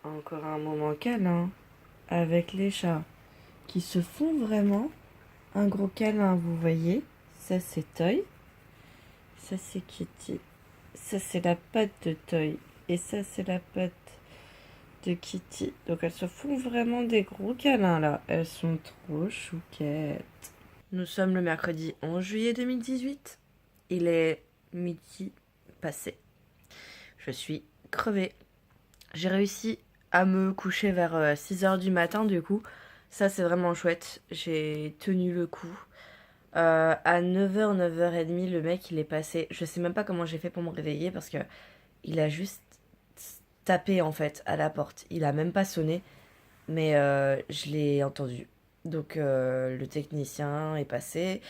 Encore un moment câlin avec les chats qui se font vraiment un gros câlin, vous voyez. Ça c'est Toy, ça c'est Kitty, ça c'est la patte de Toy et ça c'est la patte de Kitty. Donc elles se font vraiment des gros câlins là, elles sont trop chouquettes. Nous sommes le mercredi 11 juillet 2018, il est midi passé. Je suis crevée. J'ai réussi à me coucher vers 6h du matin du coup. Ça c'est vraiment chouette. J'ai tenu le coup. À 9h, 9h30, le mec il est passé. Je sais même pas comment j'ai fait pour me réveiller parce que il a juste tapé en fait à la porte. Il a même pas sonné. Mais je l'ai entendu. Donc le technicien est passé.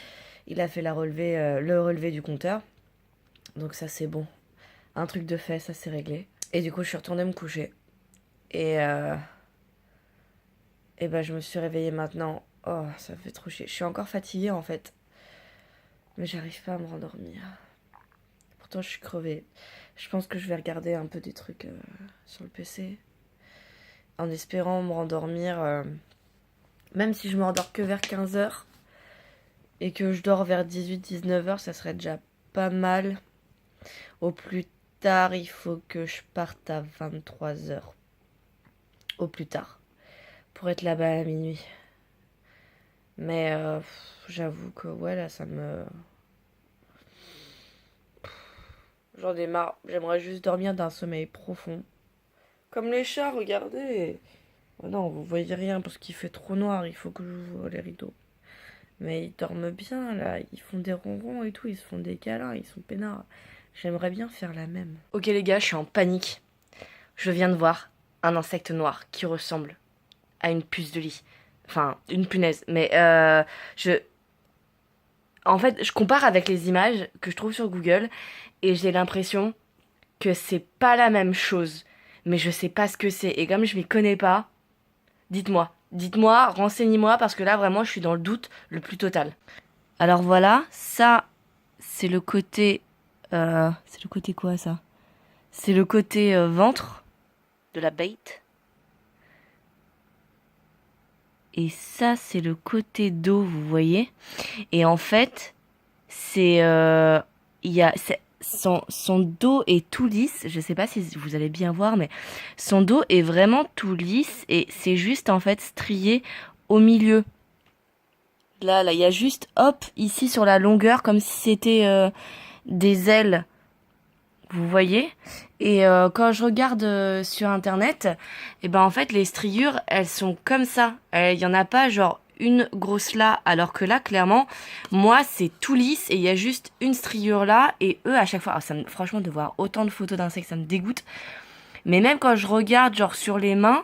Il a fait le relevé du compteur. Donc ça c'est bon. Un truc de fait, ça c'est réglé. Et du coup je suis retournée me coucher. Et bah je me suis réveillée maintenant. Oh, ça fait trop chier. Je suis encore fatiguée en fait. Mais j'arrive pas à me rendormir. Pourtant je suis crevée. Je pense que je vais regarder un peu des trucs sur le PC. En espérant me rendormir. Même si je me rendors que vers 15h. Et que je dors vers 18-19h, ça serait déjà pas mal. Au plus tard, il faut que je parte à 23h. Au plus tard. Pour être là-bas à minuit. Mais j'avoue que ouais, là, ça me... J'en ai marre. J'aimerais juste dormir d'un sommeil profond. Comme les chats, regardez. Oh non, vous voyez rien parce qu'il fait trop noir. Il faut que j'ouvre les rideaux. Mais ils dorment bien, là. Ils font des ronrons et tout. Ils se font des câlins. Ils sont peinards. J'aimerais bien faire la même. Ok les gars, je suis en panique. Je viens de voir un insecte noir qui ressemble à une puce de lit. Enfin, une punaise. Mais En fait, je compare avec les images que je trouve sur Google et j'ai l'impression que c'est pas la même chose. Mais je sais pas ce que c'est. Et comme je m'y connais pas, dites-moi. Dites-moi, renseignez-moi parce que là vraiment je suis dans le doute le plus total. Alors voilà, ça c'est le côté... c'est le côté quoi ça? C'est le côté ventre de la bête. Et ça c'est le côté dos, vous voyez. Et en fait, c'est... son dos est tout lisse. Je sais pas si vous allez bien voir, mais son dos est vraiment tout lisse. Et c'est juste en fait strié au milieu. Là, il y a juste, hop, ici sur la longueur, comme si c'était des ailes. Vous voyez? Et quand je regarde sur internet, et ben en fait les striures elles sont comme ça. Il y en a pas genre une grosse là, alors que là clairement, moi c'est tout lisse et il y a juste une striure là et eux à chaque fois, franchement de voir autant de photos d'insectes ça me dégoûte. Mais même quand je regarde genre sur les mains,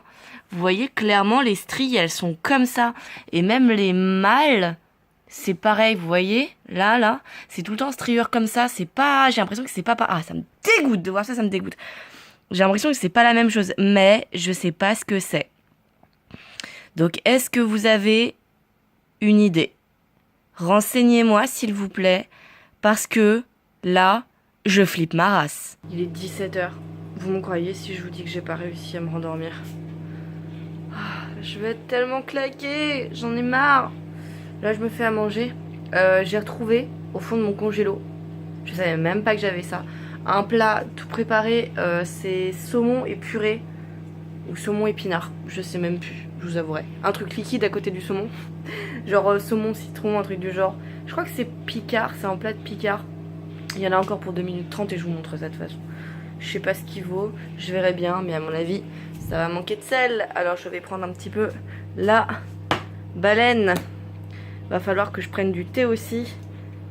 vous voyez clairement les stries elles sont comme ça et même les mâles c'est pareil, vous voyez, là, c'est tout le temps striure comme ça, c'est pas, j'ai l'impression que c'est pas, ah, ça me dégoûte de voir ça, ça me dégoûte. J'ai l'impression que c'est pas la même chose, mais je sais pas ce que c'est. Donc, est-ce que vous avez une idée? Renseignez-moi, s'il vous plaît, parce que, là, je flippe ma race. Il est 17h. Vous me croyez si je vous dis que j'ai pas réussi à me rendormir? Je vais être tellement claquée, j'en ai marre. Là, je me fais à manger. J'ai retrouvé au fond de mon congélo, je savais même pas que j'avais ça, un plat tout préparé. C'est saumon et purée ou saumon épinard. Je sais même plus, je vous avouerai. Un truc liquide à côté du saumon. Genre saumon citron, un truc du genre. Je crois que c'est Picard, c'est un plat de Picard. Il y en a encore pour 2 minutes 30 et je vous montre ça de toute façon. Je sais pas ce qu'il vaut, je verrai bien, mais à mon avis, ça va manquer de sel. Alors je vais prendre un petit peu la baleine. Va falloir que je prenne du thé aussi.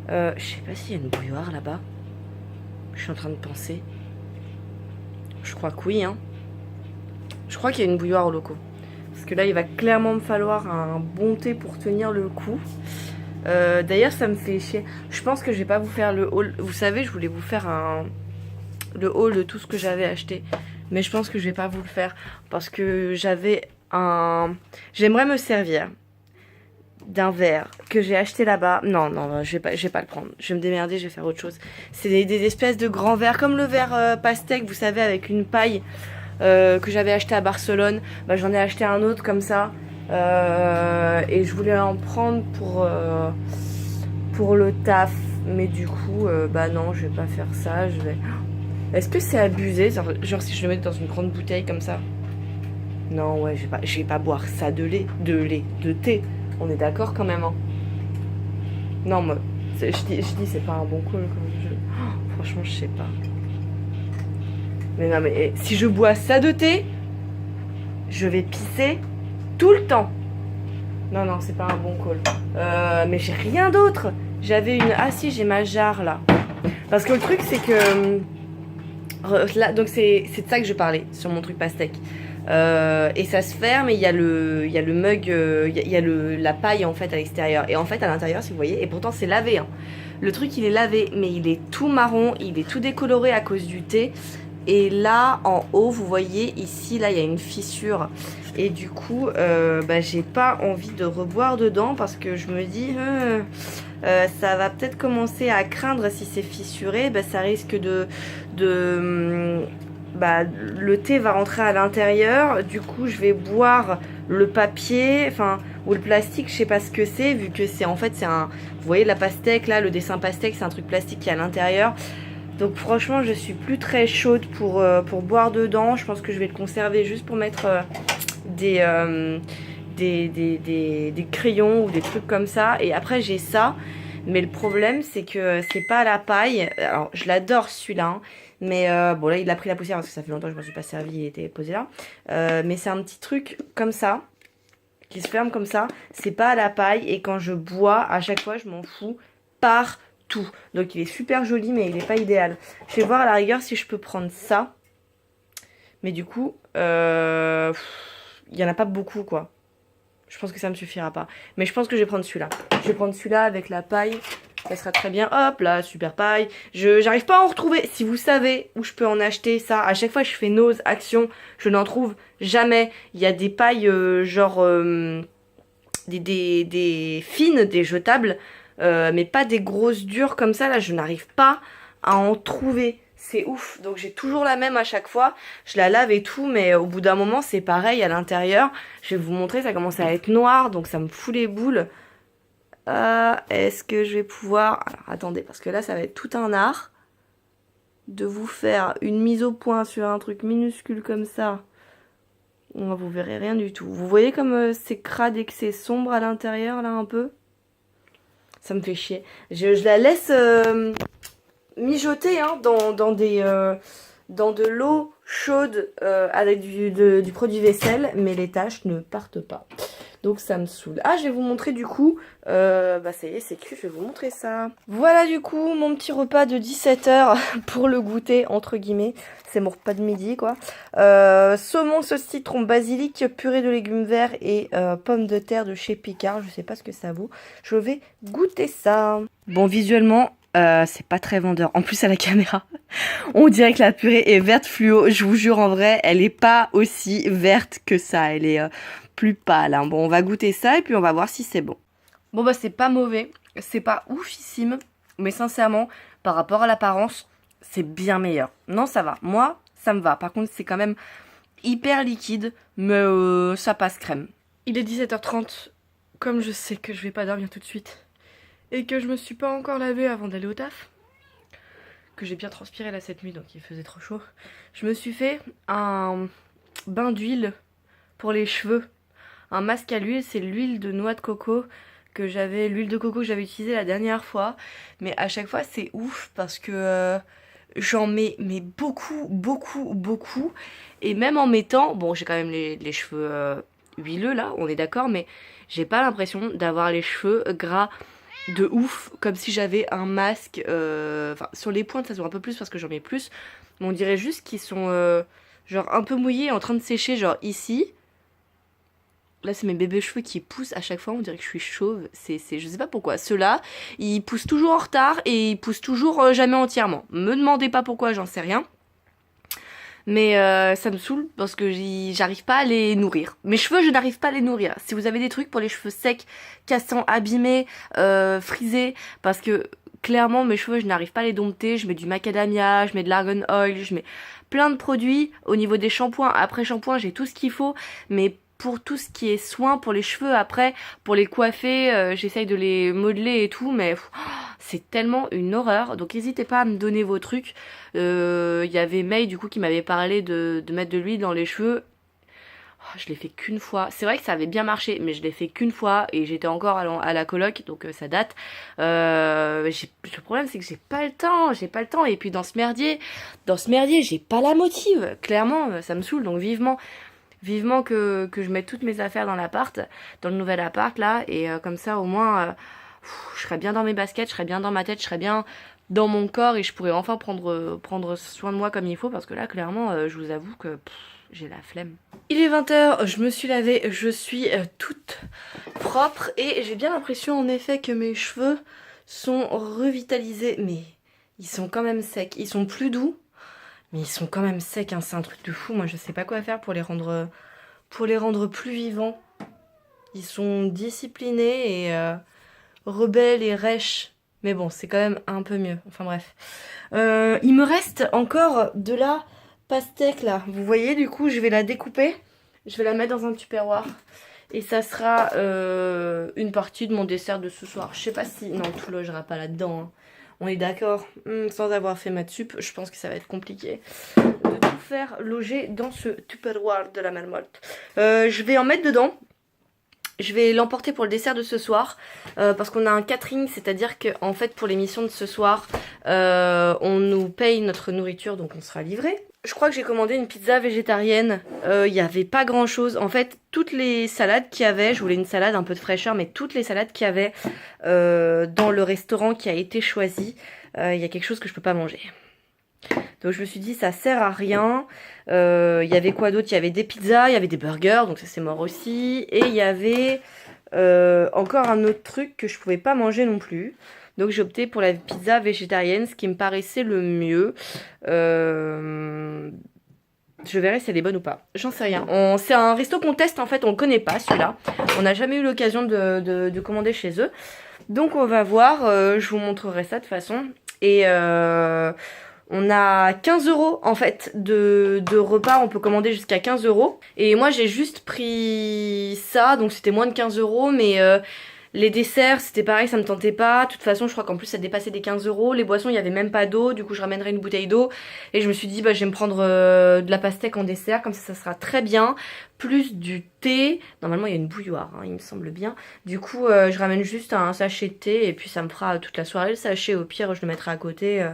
Je sais pas s'il y a une bouilloire là-bas. Je suis en train de penser. Je crois que oui, hein. Je crois qu'il y a une bouilloire au locaux. Parce que là, il va clairement me falloir un bon thé pour tenir le coup. D'ailleurs, ça me fait chier. Je pense que je vais pas vous faire le haul. Vous savez, je voulais vous faire le haul de tout ce que j'avais acheté. Mais je pense que je vais pas vous le faire. Parce que j'avais un... J'aimerais me servir d'un verre que j'ai acheté là-bas. Non, je vais pas le prendre. Je vais me démerder, je vais faire autre chose. C'est des espèces de grands verres, comme le verre pastèque, vous savez, avec une paille que j'avais acheté à Barcelone. Bah, j'en ai acheté un autre comme ça. Et je voulais en prendre pour le taf. Mais du coup, bah non, je vais pas faire ça. Je vais... Est-ce que c'est abusé? Genre si je le mets dans une grande bouteille comme ça? Non, ouais, je vais pas boire ça de thé. On est d'accord quand même, hein. Non, moi, je dis c'est pas un bon call comme jeu. Oh, franchement, je sais pas. Mais non, mais si je bois ça de thé, je vais pisser tout le temps. Non, non, c'est pas un bon call. Mais j'ai rien d'autre. J'avais une... Ah si, j'ai ma jarre là. Parce que le truc, c'est que... Là, donc c'est de ça que je parlais sur mon truc pastèque. Et ça se ferme et il y a le mug, il y a la paille en fait à l'extérieur. Et en fait à l'intérieur, si vous voyez, et pourtant c'est lavé, hein. Le truc il est lavé, mais il est tout marron, il est tout décoloré à cause du thé. Et là en haut, vous voyez ici, là il y a une fissure. Et du coup, bah, j'ai pas envie de reboire dedans parce que je me dis... ça va peut-être commencer à craindre si c'est fissuré, bah, ça risque bah, le thé va rentrer à l'intérieur, du coup je vais boire le papier, enfin, ou le plastique, je sais pas ce que c'est, vu que c'est en fait, c'est un, vous voyez la pastèque là, le dessin pastèque, c'est un truc plastique qui est à l'intérieur. Donc franchement, je suis plus très chaude pour boire dedans, je pense que je vais le conserver juste pour mettre des crayons ou des trucs comme ça. Et après j'ai ça, mais le problème c'est que c'est pas à la paille. Alors je l'adore celui-là, hein. Mais bon là il a pris la poussière parce que ça fait longtemps que je m'en suis pas servi, il était posé là. Mais c'est un petit truc comme ça qui se ferme comme ça, c'est pas à la paille. Et quand je bois, à chaque fois je m'en fous partout. Donc il est super joli mais il est pas idéal. Je vais voir à la rigueur si je peux prendre ça. Mais du coup il y en a pas beaucoup quoi. Je pense que ça me suffira pas. Mais je pense que je vais prendre celui-là. Je vais prendre celui-là avec la paille. Ça sera très bien. Hop là, super paille. J'arrive pas à en retrouver. Si vous savez où je peux en acheter ça, à chaque fois je fais Nose, Action, je n'en trouve jamais. Il y a des pailles genre des fines, des jetables, mais pas des grosses dures comme ça. Là, je n'arrive pas à en trouver. C'est ouf. Donc j'ai toujours la même à chaque fois. Je la lave et tout, mais au bout d'un moment, c'est pareil à l'intérieur. Je vais vous montrer, ça commence à être noir, donc ça me fout les boules. Est-ce que je vais pouvoir... Alors attendez, parce que là, ça va être tout un art de vous faire une mise au point sur un truc minuscule comme ça. Vous verrez rien du tout. Vous voyez comme c'est crade et que c'est sombre à l'intérieur, là, un peu? Ça me fait chier. Je la laisse... mijoter hein, dans de l'eau chaude avec du produit vaisselle, mais les taches ne partent pas. Donc ça me saoule. Ah, je vais vous montrer du coup, bah ça y est, c'est cuit, je vais vous montrer ça. Voilà du coup mon petit repas de 17 h pour le goûter, entre guillemets. C'est mon repas de midi quoi. Saumon, sauce citron, basilic, purée de légumes verts et pommes de terre de chez Picard. Je sais pas ce que ça vaut. Je vais goûter ça. Bon, visuellement... c'est pas très vendeur. En plus à la caméra, on dirait que la purée est verte fluo. Je vous jure en vrai, elle est pas aussi verte que ça. Elle est plus pâle, hein. Bon, on va goûter ça et puis on va voir si c'est bon. Bon bah c'est pas mauvais, c'est pas oufissime, mais sincèrement, par rapport à l'apparence, c'est bien meilleur. Non, ça va. Moi, ça me va. Par contre, c'est quand même hyper liquide, mais ça passe crème. Il est 17 h 30. Comme je sais que je vais pas dormir tout de suite et que je me suis pas encore lavée avant d'aller au taf, que j'ai bien transpiré là cette nuit donc il faisait trop chaud, je me suis fait un bain d'huile pour les cheveux, un masque à l'huile. C'est l'huile de noix de coco l'huile de coco que j'avais utilisée la dernière fois, mais à chaque fois c'est ouf parce que j'en mets mais beaucoup, et même en mettant, bon j'ai quand même les cheveux huileux là, on est d'accord, mais j'ai pas l'impression d'avoir les cheveux gras de ouf, comme si j'avais un masque, enfin sur les pointes ça se voit un peu plus parce que j'en mets plus, mais on dirait juste qu'ils sont genre un peu mouillés, en train de sécher, genre ici. Là c'est mes bébés cheveux qui poussent à chaque fois, on dirait que je suis chauve, je sais pas pourquoi. Ceux-là, ils poussent toujours en retard et ils poussent toujours jamais entièrement. Me demandez pas pourquoi, j'en sais rien. Mais ça me saoule parce que j'arrive pas à les nourrir. Mes cheveux, je n'arrive pas à les nourrir. Si vous avez des trucs pour les cheveux secs, cassants, abîmés, frisés, parce que clairement mes cheveux je n'arrive pas à les dompter, je mets du macadamia, je mets de l'argan oil, je mets plein de produits. Au niveau des shampoings, après shampoing j'ai tout ce qu'il faut, mais pour tout ce qui est soin pour les cheveux après, pour les coiffer, j'essaye de les modeler et tout, mais c'est tellement une horreur. Donc n'hésitez pas à me donner vos trucs. Il y avait May du coup qui m'avait parlé de mettre de l'huile dans les cheveux. Je l'ai fait qu'une fois. C'est vrai que ça avait bien marché, mais je l'ai fait qu'une fois et j'étais encore à la coloc, donc ça date. Le problème c'est que j'ai pas le temps. Et puis dans ce merdier, j'ai pas la motive. Clairement, ça me saoule. Donc vivement que je mette toutes mes affaires dans l'appart, dans le nouvel appart là, et comme ça au moins, je serais bien dans mes baskets, je serais bien dans ma tête, je serais bien dans mon corps et je pourrais enfin prendre soin de moi comme il faut, parce que là clairement, je vous avoue que j'ai la flemme. Il est 20h, je me suis lavée, je suis toute propre et j'ai bien l'impression en effet que mes cheveux sont revitalisés, mais ils sont quand même secs, ils sont plus doux, mais ils sont quand même secs, hein. C'est un truc de fou. Moi je sais pas quoi faire pour les rendre plus vivants. Ils sont disciplinés et rebelles et rêches, mais bon c'est quand même un peu mieux, enfin bref. Il me reste encore de la pastèque là, vous voyez, du coup je vais la découper, je vais la mettre dans un tupperware et ça sera une partie de mon dessert de ce soir. Je sais pas si, non, tout logera pas là-dedans, hein. On est d'accord, sans avoir fait maths sup, je pense que ça va être compliqué de tout faire loger dans ce tupperware de la marmotte. Je vais en mettre dedans. Je vais l'emporter pour le dessert de ce soir parce qu'on a un catering, c'est-à-dire que en fait pour l'émission de ce soir on nous paye notre nourriture, donc on sera livré. Je crois que j'ai commandé une pizza végétarienne, il n'y avait pas grand chose. En fait toutes les salades qu'il y avait, je voulais une salade un peu de fraîcheur, mais toutes les salades qu'il y avait dans le restaurant qui a été choisi, il y a quelque chose que je peux pas manger. Donc je me suis dit ça sert à rien. Il y avait quoi d'autre? Il y avait des pizzas, il y avait des burgers, donc ça c'est mort aussi. Et il y avait encore un autre truc que je pouvais pas manger non plus. Donc j'ai opté pour la pizza végétarienne, ce qui me paraissait le mieux. Je verrai si elle est bonne ou pas. J'en sais rien. C'est un resto qu'on teste en fait, on le connaît pas celui-là. On n'a jamais eu l'occasion de commander chez eux. Donc on va voir, je vous montrerai ça de toute façon. Et on a 15 € en fait de repas, on peut commander jusqu'à 15 €. Et moi j'ai juste pris ça, donc c'était moins de 15 €, mais les desserts c'était pareil, ça me tentait pas. De toute façon je crois qu'en plus ça dépassait des 15 €. Les boissons il y avait même pas d'eau, du coup je ramènerai une bouteille d'eau. Et je me suis dit bah je vais me prendre de la pastèque en dessert, comme ça sera très bien. Plus du thé, normalement il y a une bouilloire, hein, il me semble bien. Du coup je ramène juste un sachet de thé et puis ça me fera toute la soirée le sachet. Au pire je le mettrai à côté.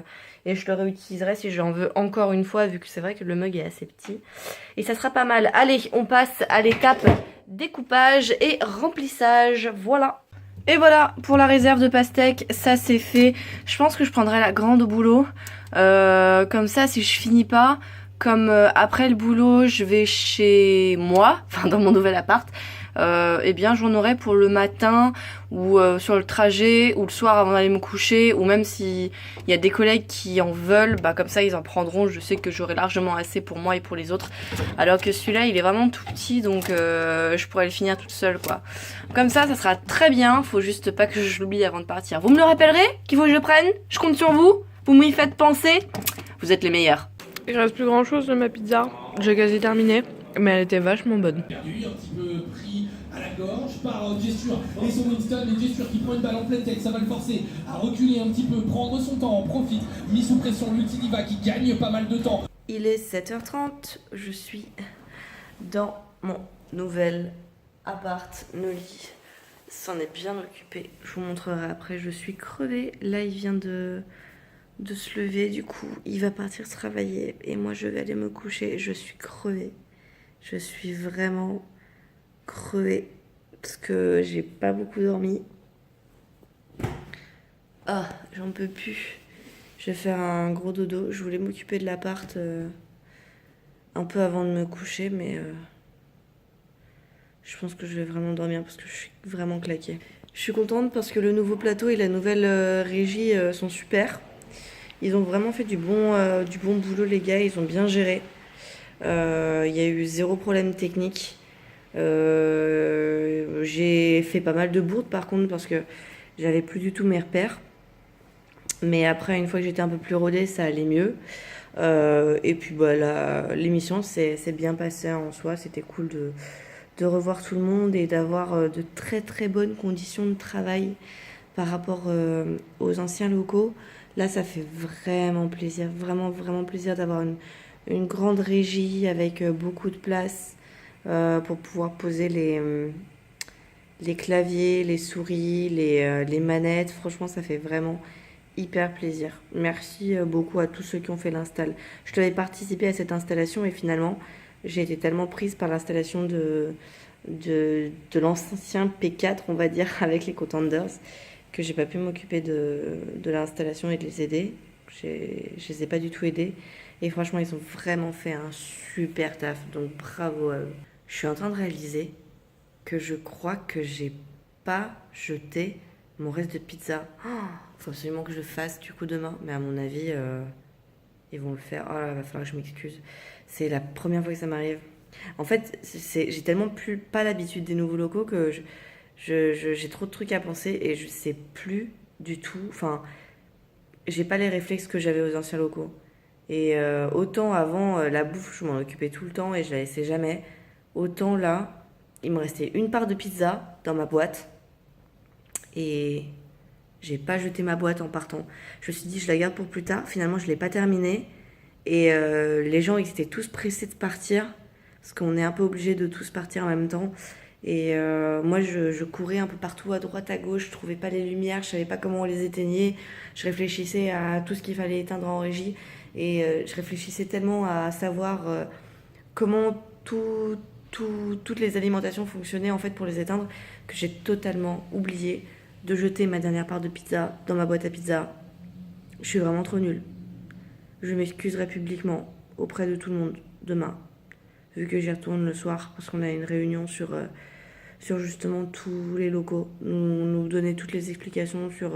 Et je le réutiliserai si j'en veux encore une fois, vu que c'est vrai que le mug est assez petit. Et ça sera pas mal. Allez, on passe à l'étape découpage et remplissage. Voilà. Et voilà, pour la réserve de pastèque, ça c'est fait. Je pense que je prendrai la grande au boulot. Comme ça, si je finis pas, comme après le boulot, je vais chez moi, enfin dans mon nouvel appart, eh bien j'en aurai pour le matin ou sur le trajet ou le soir avant d'aller me coucher, ou même s'il y a des collègues qui en veulent, bah comme ça ils en prendront. Je sais que j'aurai largement assez pour moi et pour les autres, alors que celui-là il est vraiment tout petit, donc je pourrais le finir toute seule quoi. Comme ça sera très bien, faut juste pas que je l'oublie avant de partir. Vous me le rappellerez qu'il faut que je le prenne? Je compte sur vous, vous m'y faites penser, vous êtes les meilleurs. Il reste plus grand chose de ma pizza, j'ai quasi terminé, mais elle était vachement bonne. Perdu, un petit peu pris à la gorge par Gesture et son Winston, et Gesture qui prend une balle en pleine tête, ça va le forcer à reculer un petit peu, prendre son temps, en profite, mis sous pression l'Ultidiva qui gagne pas mal de temps. Il est 7h30, je suis dans mon nouvel appart Noli, s'en est bien occupé, je vous montrerai après. Je suis crevée, là il vient de se lever, du coup il va partir travailler et moi je vais aller me coucher. Je suis crevée, je suis vraiment crevée parce que j'ai pas beaucoup dormi. Ah, j'en peux plus, je vais faire un gros dodo. Je voulais m'occuper de l'appart un peu avant de me coucher, mais je pense que je vais vraiment dormir parce que je suis vraiment claquée. Je suis contente parce que le nouveau plateau et la nouvelle régie sont super. Ils ont vraiment fait du bon boulot les gars, ils ont bien géré. Il y a eu zéro problème technique. J'ai fait pas mal de bourdes par contre parce que j'avais plus du tout mes repères. Mais après, une fois que j'étais un peu plus rodée, ça allait mieux. Et puis bah, l'émission c'est bien passé en soi. C'était cool de revoir tout le monde et d'avoir de très très bonnes conditions de travail par rapport aux anciens locaux. Là, ça fait vraiment plaisir, vraiment vraiment plaisir d'avoir une grande régie avec beaucoup de place pour pouvoir poser les claviers, les souris, les manettes. Franchement, ça fait vraiment hyper plaisir. Merci beaucoup à tous ceux qui ont fait l'install. Je devais participer à cette installation et finalement, j'ai été tellement prise par l'installation de l'ancien P4, on va dire, avec les Contenders, que j'ai pas pu m'occuper de l'installation et de les aider. Je les ai pas du tout aidés. Et franchement, ils ont vraiment fait un super taf. Donc bravo à eux. Je suis en train de réaliser que je crois que j'ai pas jeté mon reste de pizza. Oh, faut absolument que je le fasse du coup demain. Mais à mon avis, ils vont le faire. Oh là, va falloir que je m'excuse. C'est la première fois que ça m'arrive. En fait, j'ai tellement plus pas l'habitude des nouveaux locaux que j'ai trop de trucs à penser et je sais plus du tout. Enfin, j'ai pas les réflexes que j'avais aux anciens locaux. Et autant avant, la bouffe, je m'en occupais tout le temps et je la laissais jamais. Autant là, il me restait une part de pizza dans ma boîte et j'ai pas jeté ma boîte en partant. Je me suis dit, je la garde pour plus tard. Finalement, je l'ai pas terminée. Et les gens, ils étaient tous pressés de partir parce qu'on est un peu obligé de tous partir en même temps. Et moi, je courais un peu partout, à droite, à gauche. Je trouvais pas les lumières, je savais pas comment on les éteignait. Je réfléchissais à tout ce qu'il fallait éteindre en régie. Et je réfléchissais tellement à savoir comment toutes les alimentations fonctionnaient en fait pour les éteindre que j'ai totalement oublié de jeter ma dernière part de pizza dans ma boîte à pizza. Je suis vraiment trop nulle. Je m'excuserai publiquement auprès de tout le monde demain, vu que j'y retourne le soir parce qu'on a une réunion sur justement tous les locaux, nous donner toutes les explications sur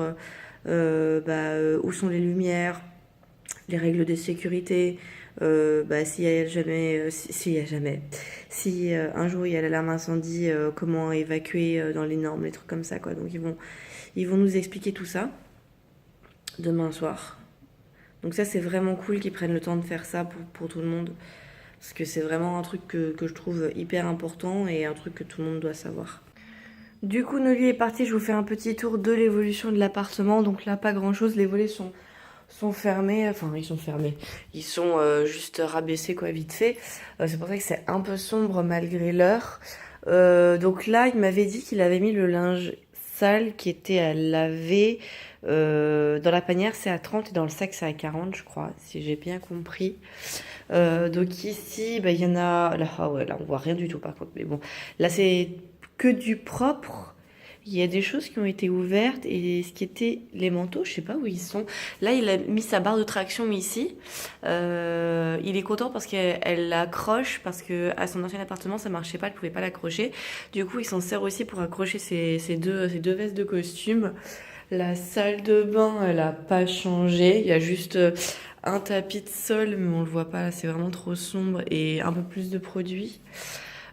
où sont les lumières, les règles de sécurité, s'il y a jamais, si un jour il y a l'alarme incendie, comment évacuer dans les normes, les trucs comme ça quoi. Donc ils vont nous expliquer tout ça demain soir. Donc ça c'est vraiment cool qu'ils prennent le temps de faire ça pour tout le monde. Parce que c'est vraiment un truc que je trouve hyper important et un truc que tout le monde doit savoir. Du coup, Noli est parti, je vous fais un petit tour de l'évolution de l'appartement. Donc là, pas grand chose, les volets sont fermés. Enfin, ils sont fermés. Ils sont juste rabaissés, quoi, vite fait. C'est pour ça que c'est un peu sombre malgré l'heure. Donc là, il m'avait dit qu'il avait mis le linge sale qui était à laver. Dans la panière, c'est à 30 et dans le sac, c'est à 40, je crois, si j'ai bien compris. Donc ici, il y en a... Là, ah ouais, là, on voit rien du tout par contre. Mais bon, là, c'est que du propre. Il y a des choses qui ont été ouvertes et ce qui était les manteaux, je sais pas où ils sont. Là, il a mis sa barre de traction ici. Il est content parce qu'elle l'accroche parce que à son ancien appartement, ça marchait pas, elle pouvait pas l'accrocher. Du coup, il s'en sert aussi pour accrocher ses deux vestes de costume. La salle de bain, elle a pas changé. Il y a juste un tapis de sol, mais on le voit pas, c'est vraiment trop sombre et un peu plus de produits.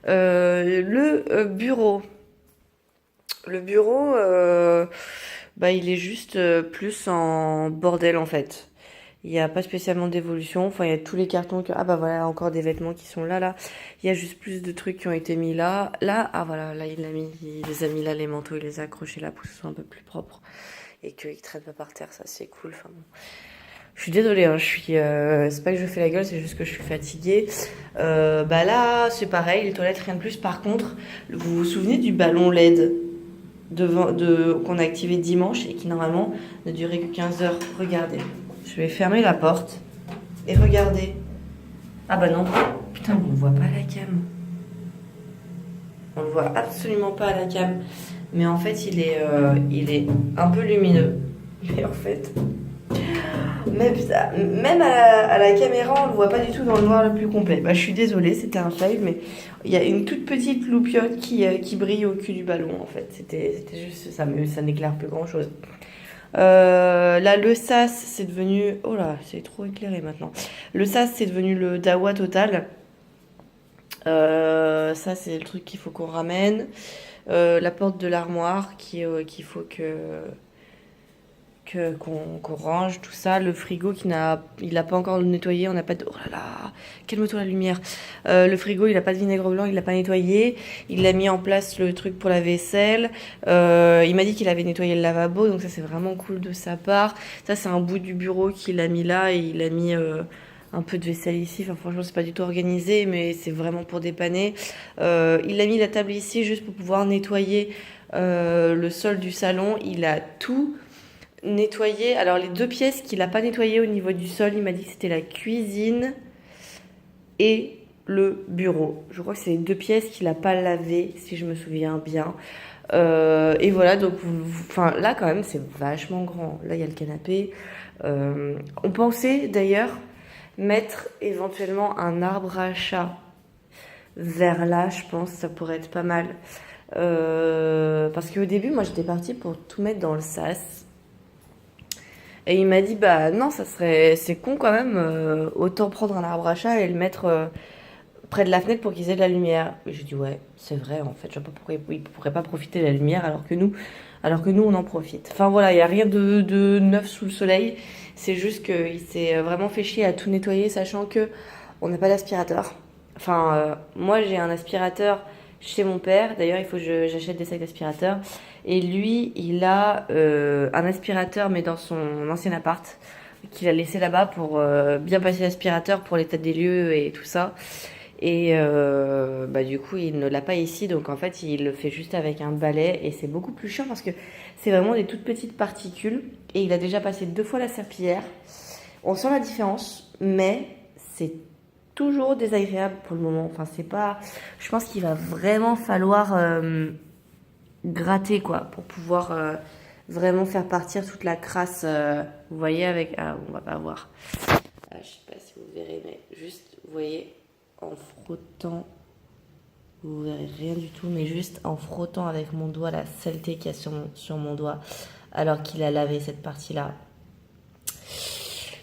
Le bureau. Le bureau, il est juste plus en bordel en fait. Il n'y a pas spécialement d'évolution. Enfin, il y a tous les cartons que... Ah bah voilà, encore des vêtements qui sont là. Il y a juste plus de trucs qui ont été mis là. Là, ah voilà, là il les a mis là, les manteaux, il les a accrochés là pour que ce soit un peu plus propre. Et qu'ils ne traînent pas par terre, ça c'est cool. Enfin bon. Je suis désolée, hein, c'est pas que je fais la gueule, c'est juste que je suis fatiguée. Là, c'est pareil, les toilettes, rien de plus. Par contre, vous vous souvenez du ballon LED qu'on a activé dimanche et qui normalement ne durait que 15 heures? Regardez. Je vais fermer la porte et regardez. Ah bah non, putain, on ne voit pas à la cam. On le voit absolument pas à la cam. Mais en fait, il est un peu lumineux. Mais en fait, même à la caméra, on le voit pas du tout dans le noir le plus complet. Bah, je suis désolée, c'était un fail, mais il y a une toute petite loupiote qui brille au cul du ballon, en fait. C'était juste ça, mais ça n'éclaire plus grand chose. Là, le SAS, c'est devenu... Oh là, c'est trop éclairé maintenant. Le SAS, c'est devenu le Dawa Total. Ça, c'est le truc qu'il faut qu'on ramène. La porte de l'armoire qu'il faut que qu'on range, tout ça. Le frigo il n'a pas encore nettoyé, on n'a pas de... Oh là là, calme-toi la lumière. Le frigo, il n'a pas de vinaigre blanc, il l'a pas nettoyé. Il a mis en place le truc pour la vaisselle. Il m'a dit qu'il avait nettoyé le lavabo, donc ça c'est vraiment cool de sa part. Ça c'est un bout du bureau qu'il a mis là et il a mis... un peu de vaisselle ici, enfin franchement c'est pas du tout organisé mais c'est vraiment pour dépanner. Il a mis la table ici juste pour pouvoir nettoyer le sol du salon. Il a tout nettoyé. Alors les 2 pièces qu'il a pas nettoyées au niveau du sol, il m'a dit que c'était la cuisine et le bureau. Je crois que c'est les 2 pièces qu'il a pas lavées si je me souviens bien. Et voilà, donc enfin là quand même c'est vachement grand. Là il y a le canapé. On pensait d'ailleurs mettre éventuellement un arbre à chat vers là, je pense, ça pourrait être pas mal. Parce qu'au début, moi, j'étais partie pour tout mettre dans le sas. Et il m'a dit, bah non, c'est con quand même, autant prendre un arbre à chat et le mettre près de la fenêtre pour qu'ils aient de la lumière. Et j'ai dit, ouais, c'est vrai, en fait, je sais pas pourquoi ils pourraient pas profiter de la lumière alors que nous, on en profite. Enfin voilà, il n'y a rien de neuf sous le soleil. C'est juste qu'il s'est vraiment fait chier à tout nettoyer, sachant que on n'a pas d'aspirateur. Enfin, moi j'ai un aspirateur chez mon père. D'ailleurs, il faut que j'achète des sacs d'aspirateur. Et lui, il a un aspirateur, mais dans son ancien appart, qu'il a laissé là-bas pour bien passer l'aspirateur pour l'état des lieux et tout ça. Et bah, du coup, il ne l'a pas ici. Donc en fait, il le fait juste avec un balai. Et c'est beaucoup plus chiant parce que c'est vraiment des toutes petites particules. Et il a déjà passé 2 fois la serpillière. On sent la différence, mais c'est toujours désagréable pour le moment. Enfin, c'est pas... Je pense qu'il va vraiment falloir gratter, quoi, pour pouvoir vraiment faire partir toute la crasse. Vous voyez avec... Ah, on va pas voir. Ah, je sais pas si vous verrez, mais juste, vous voyez, en frottant... Vous verrez rien du tout, mais juste en frottant avec mon doigt la saleté qu'il y a sur mon doigt, alors qu'il a lavé cette partie-là.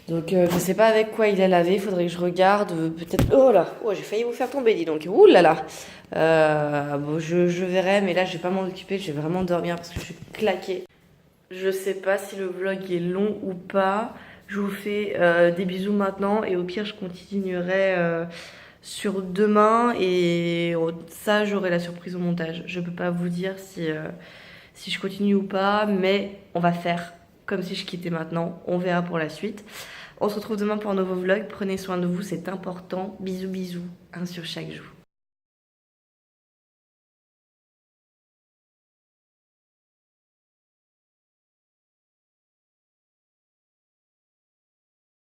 Donc je sais pas avec quoi il a lavé, il faudrait que je regarde, peut-être... Oh là, oh, j'ai failli vous faire tomber, dis donc. Ouh là là. Bon, je verrai, mais là je vais pas m'en occuper, je vais vraiment dormir parce que je suis claquée. Je sais pas si le vlog est long ou pas. Je vous fais des bisous maintenant et au pire je continuerai sur demain et ça j'aurai la surprise au montage. Je peux pas vous dire si je continue ou pas, mais on va faire comme si je quittais maintenant. On verra pour la suite. On se retrouve demain pour un nouveau vlog. Prenez soin de vous, c'est important. Bisous bisous, un sur chaque jour.